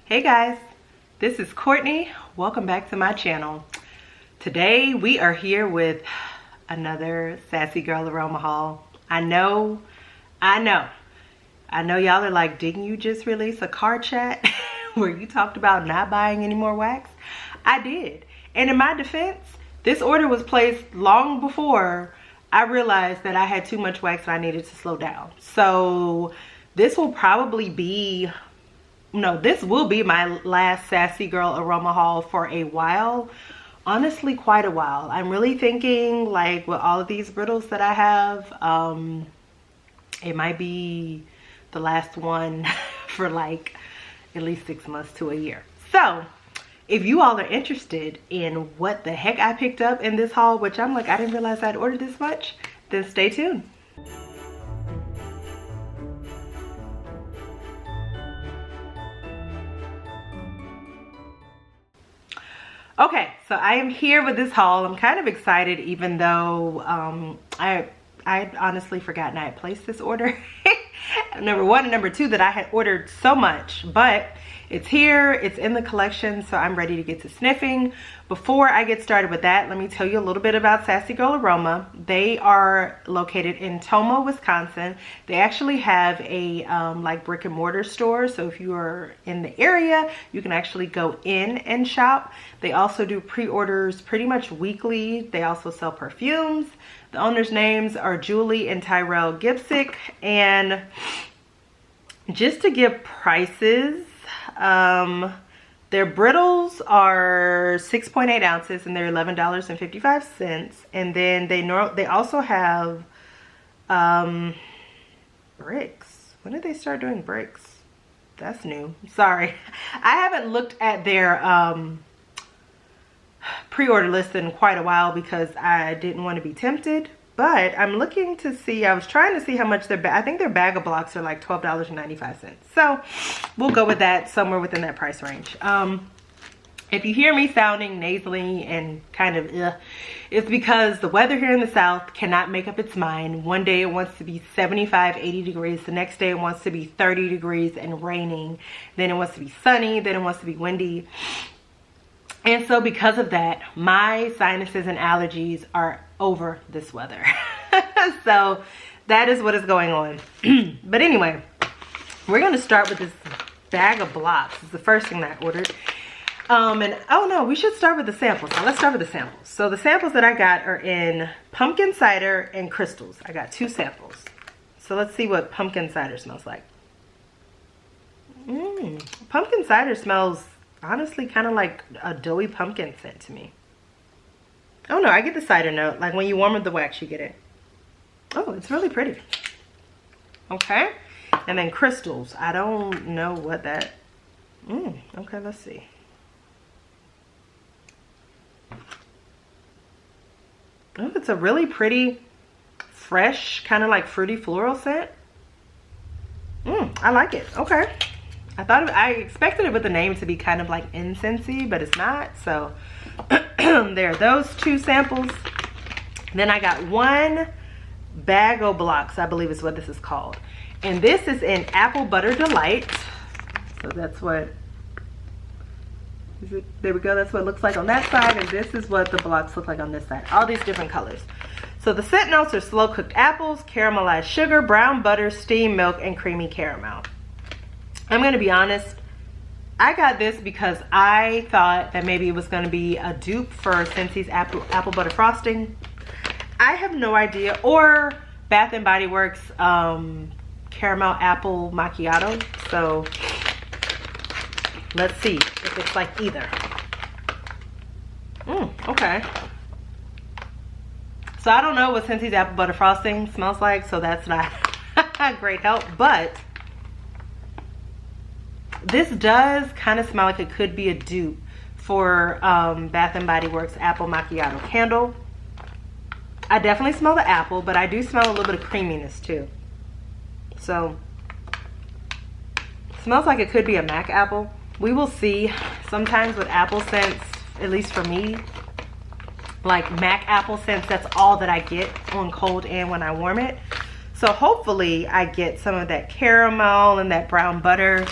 Hey guys, this is Courtney. Welcome back to my channel. Today we are here with another Sassy Girl Aroma haul. I know y'all are like, didn't you just release a car chat where you talked about not buying any more wax? I did. And in my defense, this order was placed long before I realized that I had too much wax and I needed to slow down. So this will probably be, this will be my last Sassy Girl Aroma haul for a while. Honestly, quite a while. I'm really thinking, like, with all of these brittles that I have, it might be the last one for like at least 6 months to a year. So if you all are interested in what the heck I picked up in this haul, which I'm like, I didn't realize I'd ordered this much, then stay tuned. Okay, so I am here with this haul. I'm kind of excited, even though I had honestly forgotten I had placed this order. Number one, and number two, that I had ordered so much, but it's here, it's in the collection, so I'm ready to get to sniffing. Before I get started with that, let me tell you a little bit about Sassy Girl Aroma. They are located in Tomah, Wisconsin. They actually have a like brick and mortar store, so if you are in the area, you can actually go in and shop. They also do pre-orders pretty much weekly. They also sell perfumes. The owners' names are Julie and Tyrell Gipsick, and just to give prices, their brittles are 6.8 ounces and they're $11.55. And then they also have bricks. When did they start doing bricks? That's new. Sorry, I haven't looked at their pre-order list in quite a while because I didn't want to be tempted. But I'm looking to see, I was trying to see how much I think their bag of blocks are like $12.95. So we'll go with that, somewhere within that price range. If you hear me sounding nasally and kind of it's because the weather here in the South cannot make up its mind. One day it wants to be 75, 80 degrees. The next day it wants to be 30 degrees and raining. Then it wants to be sunny. Then it wants to be windy. And so because of that, my sinuses and allergies are over this weather. So that is what is going on. But anyway, we're going to start with this bag of blocks. It's the first thing that I ordered. And oh no, we should start with the samples. Now let's start with the samples. So the samples that I got are in pumpkin cider and crystals. I got 2 samples. So let's see what pumpkin cider smells like. Pumpkin cider smells honestly kind of like a doughy pumpkin scent to me. Oh no, I get the cider note. Like when you warm up the wax, you get it. Oh, it's really pretty. Okay. And then crystals. I don't know what that... okay, let's see. Oh, it's a really pretty, fresh, kind of like fruity floral scent. I like it. Okay. I expected it with the name to be kind of like incensey, but it's not. So there are those 2 samples. Then I got 1 bag of blocks, I believe is what this is called. And this is in Apple Butter Delight. So that's what, there we go. That's what it looks like on that side. And this is what the blocks look like on this side. All these different colors. So the scent notes are slow cooked apples, caramelized sugar, brown butter, steamed milk, and creamy caramel. I'm going to be honest, I got this because I thought that maybe it was going to be a dupe for Scentsy's apple butter frosting. I have no idea. Or Bath & Body Works caramel apple macchiato. So let's see if it's like either. Okay. So I don't know what Scentsy's apple butter frosting smells like, so that's not great help, but this does kind of smell like it could be a dupe for Bath & Body Works Apple Macchiato Candle. I definitely smell the apple, but I do smell a little bit of creaminess too. So, it smells like it could be a Mac apple. We will see. Sometimes with apple scents, at least for me, like Mac apple scents, that's all that I get on cold and when I warm it. So hopefully I get some of that caramel and that brown butter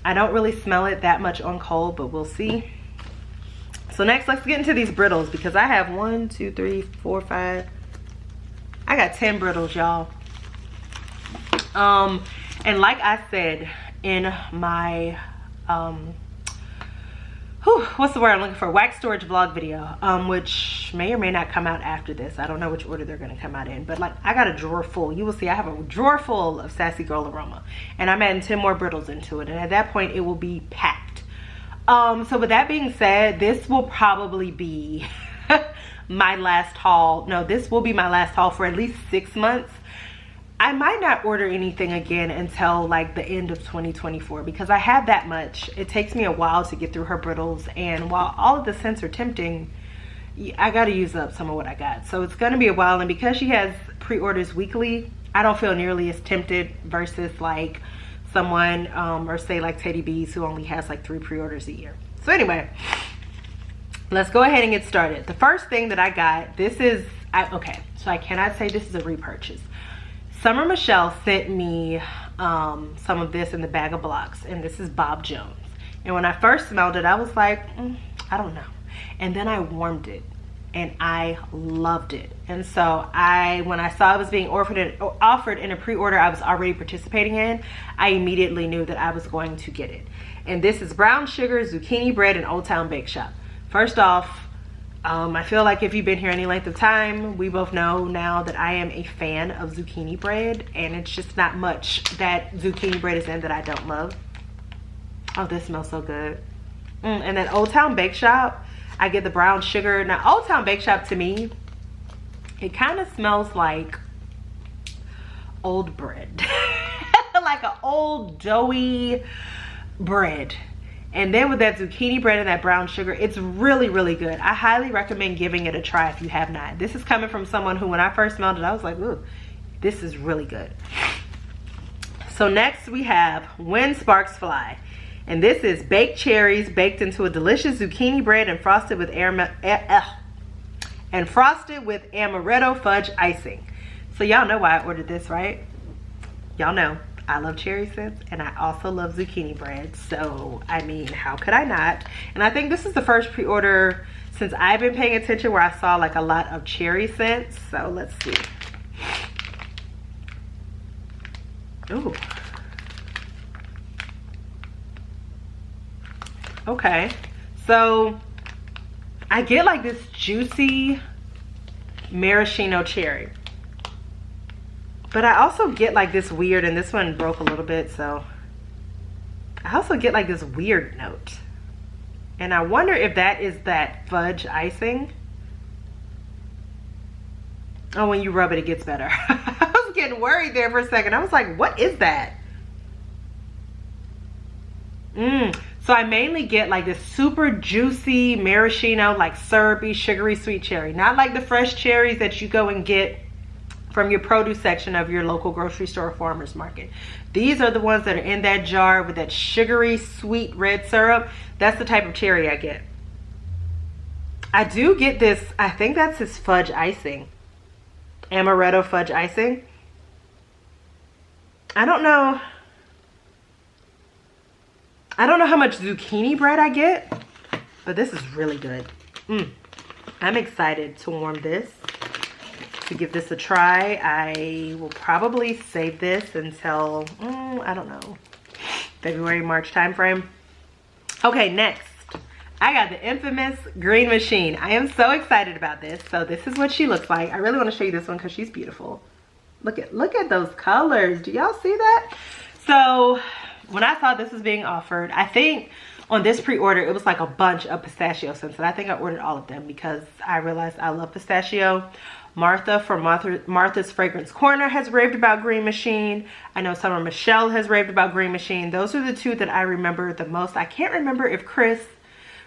I don't really smell it that much on cold, but we'll see. So next, let's get into these brittles, because I have 1, 2, 3, 4, 5. I got 10 brittles, y'all. And like I said in my what's the word I'm looking for, wax storage vlog video, which may or may not come out after this. I don't know which order they're going to come out in, but like, I got a drawer full. You will see I have a drawer full of Sassy Girl Aroma, and I'm adding 10 more brittles into it, and at that point it will be packed. So with that being said, this will probably be my last haul. No, this will be my last haul for at least 6 months. I might not order anything again until like the end of 2024, because I have that much. It takes me a while to get through her brittles, and while all of the scents are tempting, I got to use up some of what I got. So it's going to be a while, and because she has pre-orders weekly, I don't feel nearly as tempted versus like someone or say like Teddy B's, who only has like 3 pre-orders a year. So anyway, let's go ahead and get started. The first thing that I got, this is, okay, so I cannot say this is a repurchase. Summer Michelle sent me some of this in the bag of blocks, and this is Bob Jones. And when I first smelled it, I was like, I don't know. And then I warmed it, and I loved it. And so when I saw it was being offered in a pre-order I was already participating in, I immediately knew that I was going to get it. And this is brown sugar, zucchini bread, and Old Town Bake Shop. First off, I feel like if you've been here any length of time, we both know now that I am a fan of zucchini bread, and it's just not much that zucchini bread is in that I don't love. Oh, this smells so good. And then Old Town Bake Shop, I get the brown sugar. Now, Old Town Bake Shop, to me, it kind of smells like old bread. Like an old doughy bread. And then with that zucchini bread and that brown sugar, it's really, really good. I highly recommend giving it a try if you have not. This is coming from someone who, when I first smelled it, I was like, ooh, this is really good. So next we have When Sparks Fly. And this is baked cherries baked into a delicious zucchini bread and frosted with amaretto fudge icing. So y'all know why I ordered this, right? Y'all know I love cherry scents, and I also love zucchini bread. So, I mean, how could I not? And I think this is the first pre-order since I've been paying attention where I saw like a lot of cherry scents. So, let's see. Ooh. Okay. So, I get like this juicy maraschino cherry. But I also get like this weird, and this one broke a little bit, so I also get like this weird note. And I wonder if that is that fudge icing. Oh, when you rub it, it gets better. I was getting worried there for a second. I was like, what is that? So I mainly get like this super juicy maraschino, like syrupy, sugary sweet cherry. Not like the fresh cherries that you go and get from your produce section of your local grocery store or farmer's market. These are the ones that are in that jar with that sugary sweet red syrup. That's the type of cherry I get. I do get this, I think that's his fudge icing. Amaretto fudge icing. I don't know how much zucchini bread I get, but this is really good. I'm excited to warm this, to give this a try. I will probably save this until, I don't know, February, March timeframe. Okay, next, I got the infamous Green Machine. I am so excited about this. So this is what she looks like. I really want to show you this one because she's beautiful. Look at those colors. Do y'all see that? So when I saw this was being offered, I think on this pre-order, it was like a bunch of pistachio scents, and I think I ordered all of them because I realized I love pistachio. Martha from Martha's Fragrance Corner has raved about Green Machine. I know Summer Michelle has raved about Green Machine. Those are the two that I remember the most. I can't remember if Chris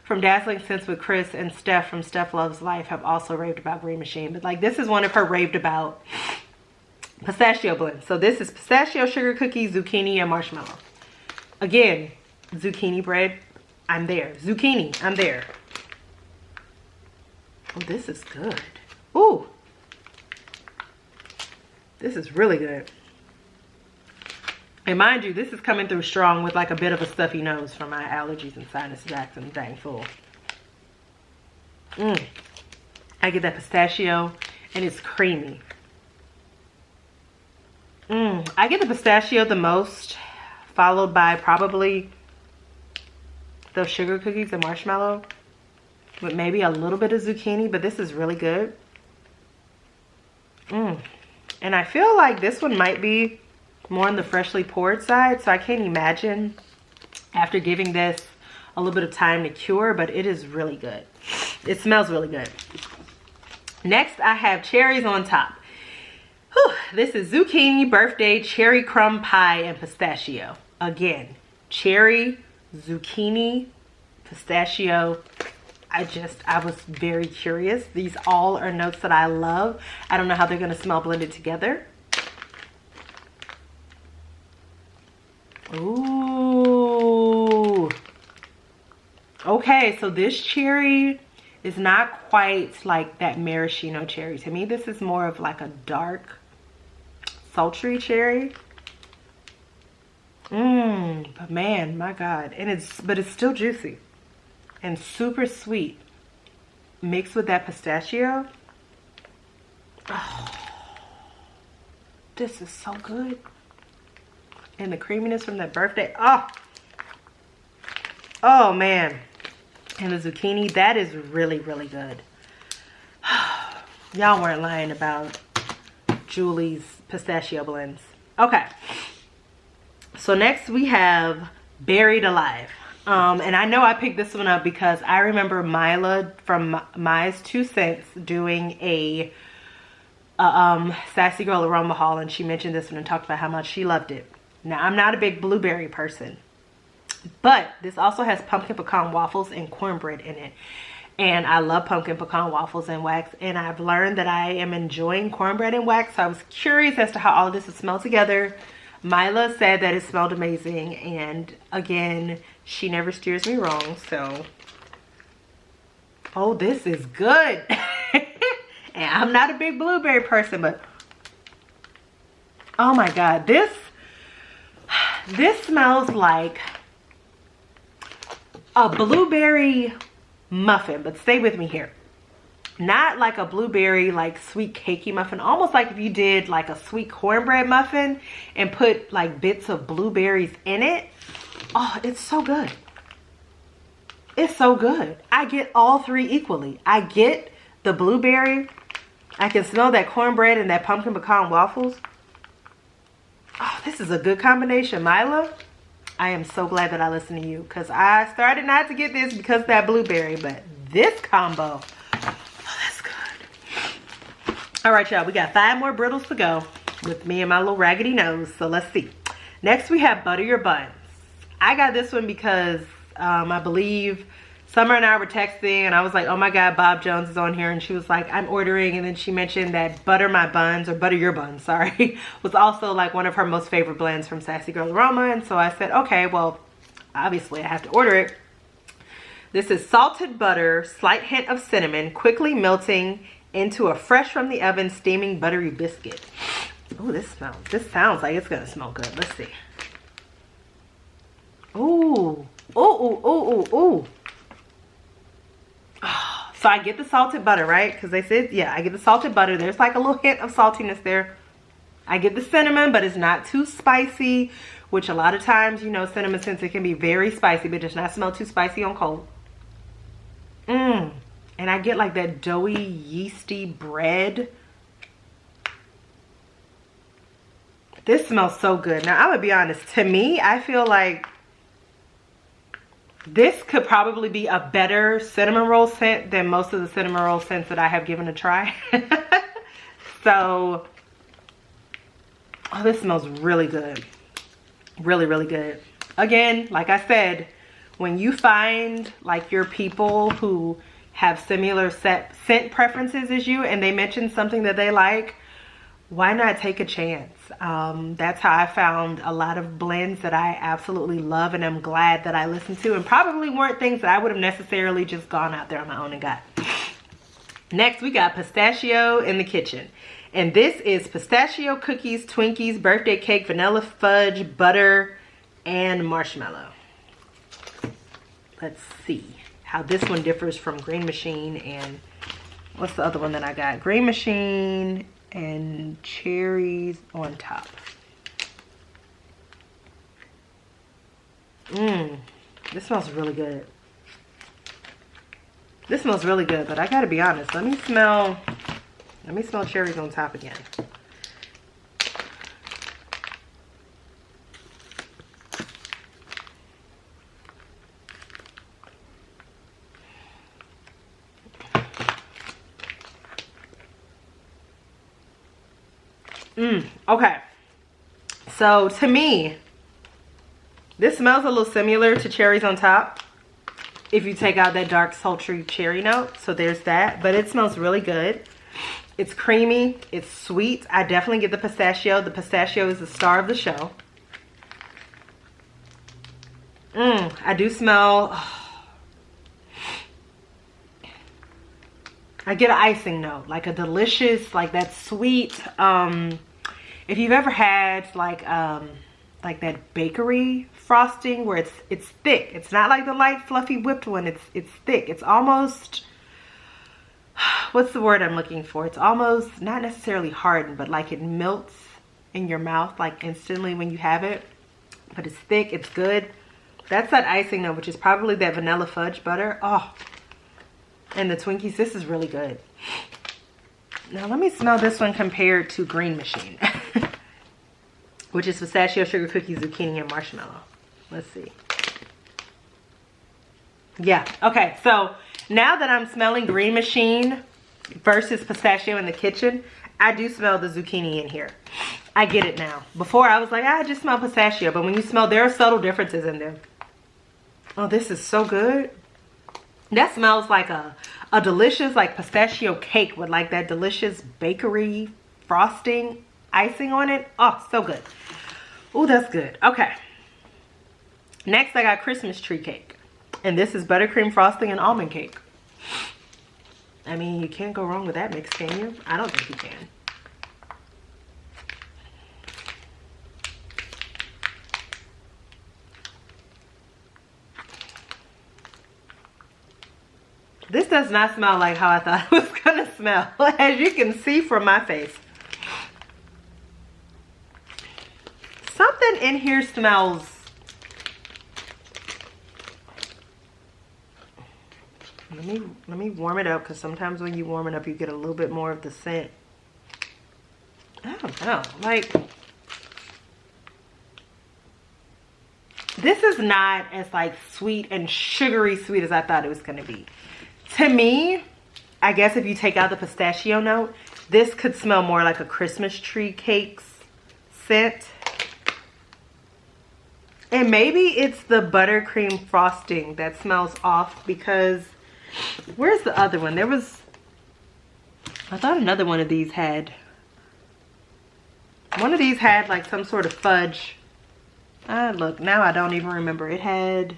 from Dazzling Scents with Chris and Steph from Steph Loves Life have also raved about Green Machine. But like, this is one of her raved about pistachio blends. So this is pistachio, sugar cookie, zucchini, and marshmallow. Again, zucchini bread, I'm there. Zucchini, I'm there. Oh, this is good. Ooh. This is really good. And mind you, this is coming through strong with like a bit of a stuffy nose from my allergies and sinus attacks and dang fool. I get that pistachio and it's creamy. I get the pistachio the most, followed by probably those sugar cookies and marshmallow with maybe a little bit of zucchini, but this is really good. And I feel like this one might be more on the freshly poured side, so I can't imagine after giving this a little bit of time to cure, but it is really good. It smells really good. Next, I have cherries on top. Whew, this is zucchini, birthday, cherry crumb pie, and pistachio. Again, cherry, zucchini, pistachio. I was very curious. These all are notes that I love. I don't know how they're gonna smell blended together. Ooh. Okay, so this cherry is not quite like that maraschino cherry. To me, this is more of like a dark, sultry cherry. But man, my God. But it's still juicy and super sweet. Mixed with that pistachio. Oh, this is so good. And the creaminess from that birthday. Oh man. And the zucchini, that is really, really good. Y'all weren't lying about Julie's pistachio blends. Okay. So next we have Buried Alive. And I know I picked this one up because I remember Mila from My's 2 Cents doing a Sassy Girl Aroma haul, and she mentioned this one and talked about how much she loved it. Now, I'm not a big blueberry person, but this also has pumpkin pecan waffles and cornbread in it. And I love pumpkin pecan waffles and wax, and I've learned that I am enjoying cornbread and wax, so I was curious as to how all of this would smell together. Mila said that it smelled amazing, and again, she never steers me wrong, so. Oh, this is good. And I'm not a big blueberry person, but oh my God, this smells like a blueberry muffin, but stay with me here. Not like a blueberry, like sweet cakey muffin, almost like if you did like a sweet cornbread muffin and put like bits of blueberries in it. Oh, it's so good. It's so good. I get all three equally. I get the blueberry. I can smell that cornbread and that pumpkin pecan waffles. Oh, this is a good combination. Mila, I am so glad that I listened to you, because I started not to get this because of that blueberry, but this combo, oh, that's good. All right, y'all, we got 5 more brittles to go with me and my little raggedy nose, so let's see. Next, we have Butter Your Buns. I got this one because I believe Summer and I were texting, and I was like, oh my God, Bob Jones is on here. And she was like, I'm ordering. And then she mentioned that Butter My Buns, or Butter Your Buns, sorry, was also like one of her most favorite blends from Sassy Girl Aroma. And so I said, okay, well, obviously I have to order it. This is salted butter, slight hint of cinnamon, quickly melting into a fresh from the oven steaming buttery biscuit. Oh, this sounds like it's gonna smell good. Let's see. Ooh, ooh, ooh, ooh, ooh, ooh. So I get the salted butter, right? Because they said, yeah, I get the salted butter. There's like a little hint of saltiness there. I get the cinnamon, but it's not too spicy, which a lot of times, you know, cinnamon scents, it can be very spicy, but it does not smell too spicy on cold. And I get like that doughy, yeasty bread. This smells so good. Now, I'm gonna be honest. To me, I feel like this could probably be a better cinnamon roll scent than most of the cinnamon roll scents that I have given a try. So, oh, this smells really good. Really, really good. Again, like I said, when you find like your people who have similar scent preferences as you, and they mention something that they like, why not take a chance? That's how I found a lot of blends that I absolutely love, and I'm glad that I listened to, and probably weren't things that I would have necessarily just gone out there on my own and got. Next, we got Pistachio in the Kitchen. And this is pistachio cookies, Twinkies, birthday cake, vanilla fudge, butter, and marshmallow. Let's see how this one differs from Green Machine and what's the other one that I got? Green Machine and cherries on top. This smells really good. This smells really good, but I gotta be honest. Let me smell cherries on top again. Okay. So to me, this smells a little similar to cherries on top if you take out that dark sultry cherry note. So there's that, but it smells really good. It's creamy, it's sweet. I definitely get the pistachio. The pistachio is the star of the show. I do smell, I get an icing note, like a delicious, like that sweet, if you've ever had like that bakery frosting where it's thick. It's not like the light fluffy whipped one. It's thick. It's almost, what's the word I'm looking for? It's almost not necessarily hardened, but like it melts in your mouth like instantly when you have it. But it's thick. It's good. That's that icing note, which is probably that vanilla fudge butter. Oh, and the Twinkies. This is really good. Now let me smell this one compared to Green Machine. Which is pistachio, sugar cookies, zucchini, and marshmallow. Let's see. Yeah, okay. So now that I'm smelling Green Machine versus pistachio in the kitchen, I do smell the zucchini in here. I get it now. Before I was like, I just smell pistachio. But when you smell, there are subtle differences in them. Oh, this is so good. That smells like a delicious like pistachio cake with like that delicious bakery frosting icing on it. Oh, so good. Oh, that's good. Okay. Next, I got Christmas tree cake. And this is buttercream frosting and almond cake. I mean, you can't go wrong with that mix, can you? I don't think you can. This does not smell like how I thought it was gonna smell, as you can see from my face. Something in here smells, let me warm it up, because sometimes when you warm it up you get a little bit more of the scent. I don't know, like this is not as like sweet and sugary sweet as I thought it was going to be. To me, I guess if you take out the pistachio note, this could smell more like a Christmas tree cake's scent. And maybe it's the buttercream frosting that smells off, because where's the other one? There was, I thought another one of these had like some sort of fudge. Look, now I don't even remember. It had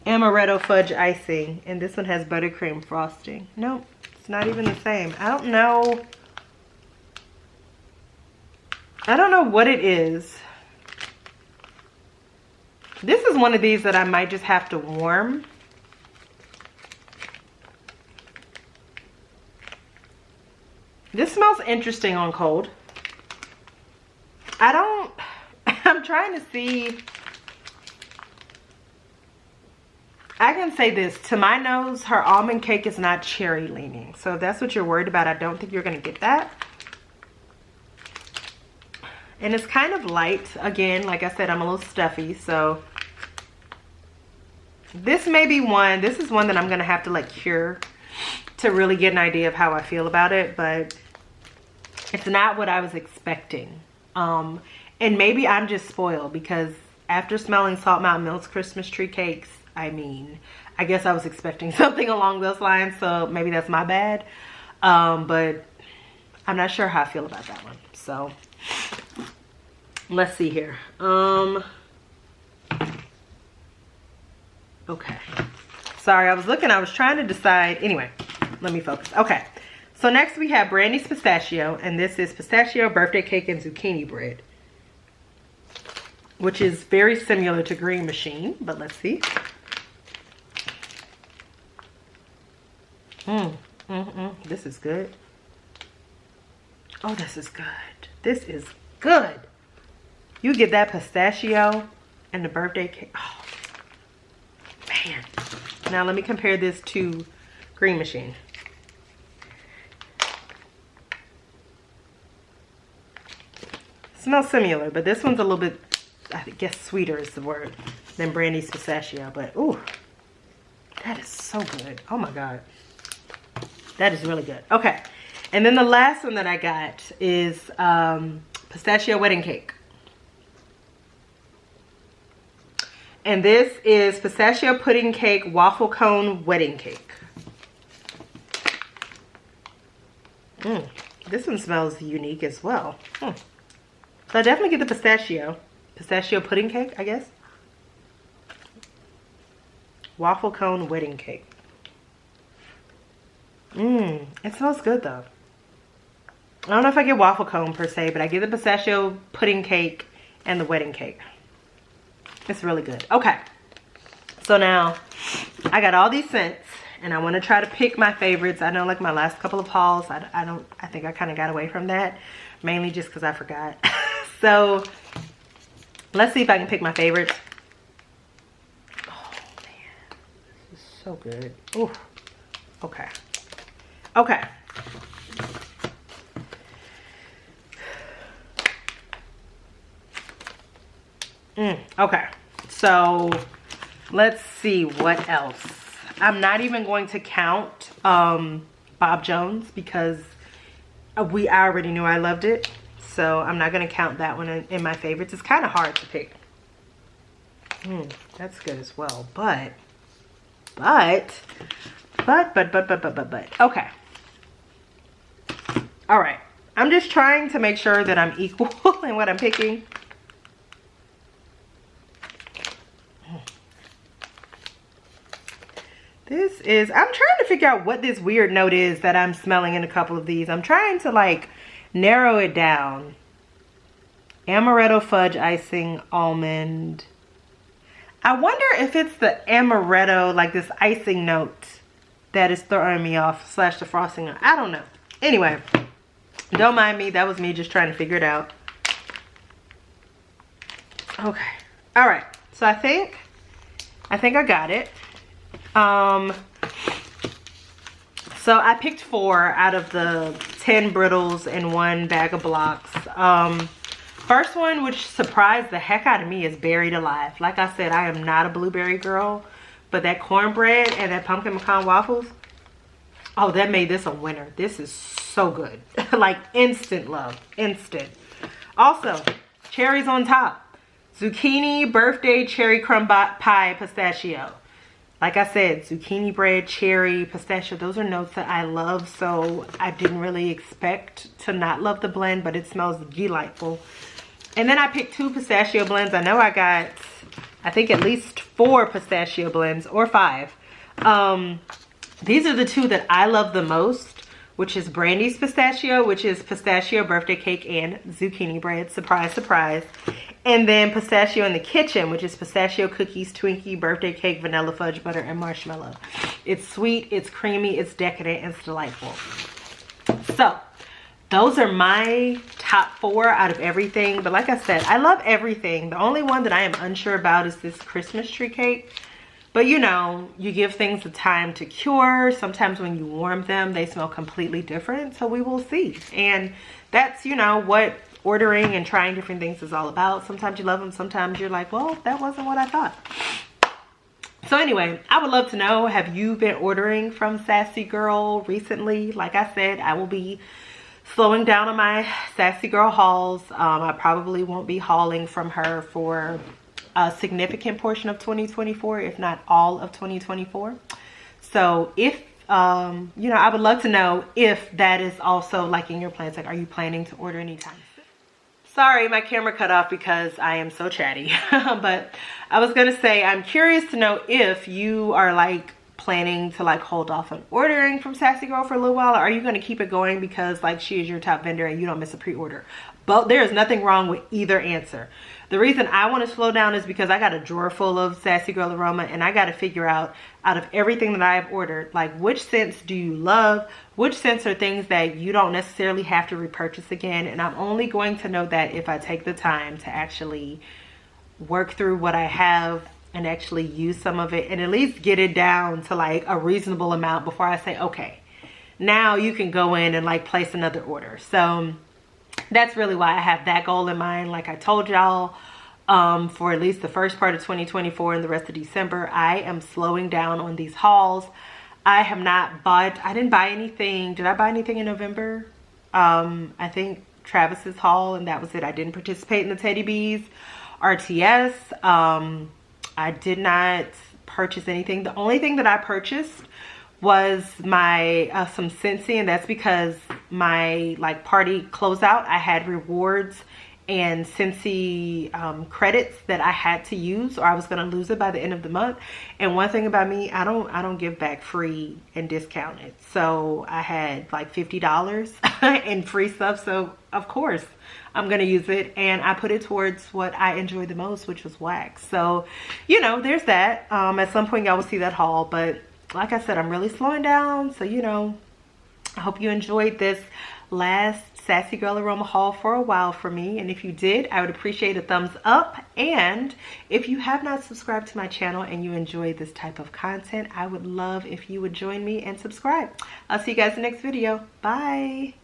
amaretto fudge icing, and this one has buttercream frosting. Nope, it's not even the same. I don't know what it is. This is one of these that I might just have to warm. This smells interesting on cold. I'm trying to see. I can say this, to my nose, her almond cake is not cherry leaning. So if that's what you're worried about, I don't think you're gonna get that. And it's kind of light. Again, like I said, I'm a little stuffy, so this may be one. This is one that I'm gonna have to like cure to really get an idea of how I feel about it, but it's not what I was expecting. And maybe I'm just spoiled, because after smelling Salt Mountain Mill's Christmas tree cakes, I mean, I guess I was expecting something along those lines, so maybe that's my bad. But I'm not sure how I feel about that one. So let's see here. Okay. Sorry, I was trying to decide. Anyway, let me focus. Okay. So next we have Brandy's Pistachio, and this is pistachio, birthday cake, and zucchini bread, which is very similar to Green Machine, but let's see. This is good. Oh, this is good. This is good. You get that pistachio and the birthday cake. Oh, man. Now let me compare this to Green Machine. Smells similar, but this one's a little bit, I guess sweeter is the word, than Brandy's Pistachio. But ooh, that is so good. Oh my God. That is really good. Okay. And then the last one that I got is pistachio wedding cake. And this is pistachio pudding cake, waffle cone wedding cake. This one smells unique as well. So I definitely get the pistachio pudding cake, I guess. Waffle cone wedding cake. It smells good though. I don't know if I get waffle cone per se, but I get the pistachio pudding cake and the wedding cake. It's really good. Okay. So now I got all these scents and I want to try to pick my favorites. I know like my last couple of hauls, I think I kind of got away from that, mainly just because I forgot. So let's see if I can pick my favorites. Oh man, this is so good. Ooh. Okay. Okay. Okay. So let's see what else. I'm not even going to count Bob Jones because I already knew I loved it. So I'm not going to count that one in my favorites. It's kind of hard to pick. That's good as well. But. Okay. All right. I'm just trying to make sure that I'm equal in what I'm picking. This is, I'm trying to figure out what this weird note is that I'm smelling in a couple of these. I'm trying to like narrow it down. Amaretto fudge icing almond. I wonder if it's the amaretto, like this icing note that is throwing me off, slash the frosting. I don't know. Anyway, don't mind me. That was me just trying to figure it out. Okay. All right. So I think I got it. So I picked 4 out of the 10 brittles and 1 bag of blocks. First one, which surprised the heck out of me, is Buried Alive. Like I said, I am not a blueberry girl, but that cornbread and that pumpkin pecan waffles, oh, that made this a winner. This is so good. Like instant love, instant. Also, cherries on top. Zucchini birthday cherry crumb pie pistachio. Like I said, zucchini bread, cherry, pistachio, those are notes that I love. So I didn't really expect to not love the blend, but it smells delightful. And then I picked 2 pistachio blends. I know I got, I think at least 4 pistachio blends or 5. These are the 2 that I love the most, which is Brandy's Pistachio, which is pistachio birthday cake and zucchini bread. Surprise, surprise. And then Pistachio in the Kitchen, which is pistachio cookies, Twinkie, birthday cake, vanilla fudge butter, and marshmallow. It's sweet, it's creamy, it's decadent, and it's delightful. So, those are my top 4 out of everything. But like I said, I love everything. The only one that I am unsure about is this Christmas tree cake. But you know, you give things the time to cure. Sometimes when you warm them, they smell completely different. So we will see. And that's, you know, what ordering and trying different things is all about. Sometimes you love them, sometimes you're like, well, that wasn't what I thought. So anyway, I would love to know, have you been ordering from Sassy Girl recently? Like I said, I will be slowing down on my Sassy Girl hauls. I probably won't be hauling from her for a significant portion of 2024, if not all of 2024. So if you know, I would love to know if that is also like in your plans. Like, are you planning to order anytime? Sorry, my camera cut off because I am so chatty. But I was gonna say, I'm curious to know if you are like planning to like hold off on ordering from Sassy Girl for a little while, or are you going to keep it going because like she is your top vendor and you don't miss a pre-order? But there is nothing wrong with either answer. The reason I want to slow down is because I got a drawer full of Sassy Girl Aroma, and I got to figure out of everything that I have ordered, like which scents do you love? Which scents are things that you don't necessarily have to repurchase again? And I'm only going to know that if I take the time to actually work through what I have and actually use some of it and at least get it down to like a reasonable amount before I say, okay, now you can go in and like place another order. So that's really why I have that goal in mind. Like I told y'all, for at least the first part of 2024 and the rest of December, I am slowing down on these hauls. I didn't buy anything. Did I buy anything in November? I think Travis's haul, and that was it. I didn't participate in the Teddy Bees RTS. I did not purchase anything. The only thing that I purchased was my some Scentsy, and that's because my like party closeout, I had rewards and Scentsy credits that I had to use, or I was going to lose it by the end of the month. And one thing about me, I don't give back free and discounted. So I had like $50 in free stuff, so of course I'm going to use it, and I put it towards what I enjoy the most, which was wax. So you know, there's that. At some point y'all will see that haul, but like I said, I'm really slowing down. So, you know, I hope you enjoyed this last Sassy Girl Aroma haul for a while for me. And if you did, I would appreciate a thumbs up. And if you have not subscribed to my channel and you enjoy this type of content, I would love if you would join me and subscribe. I'll see you guys in the next video. Bye.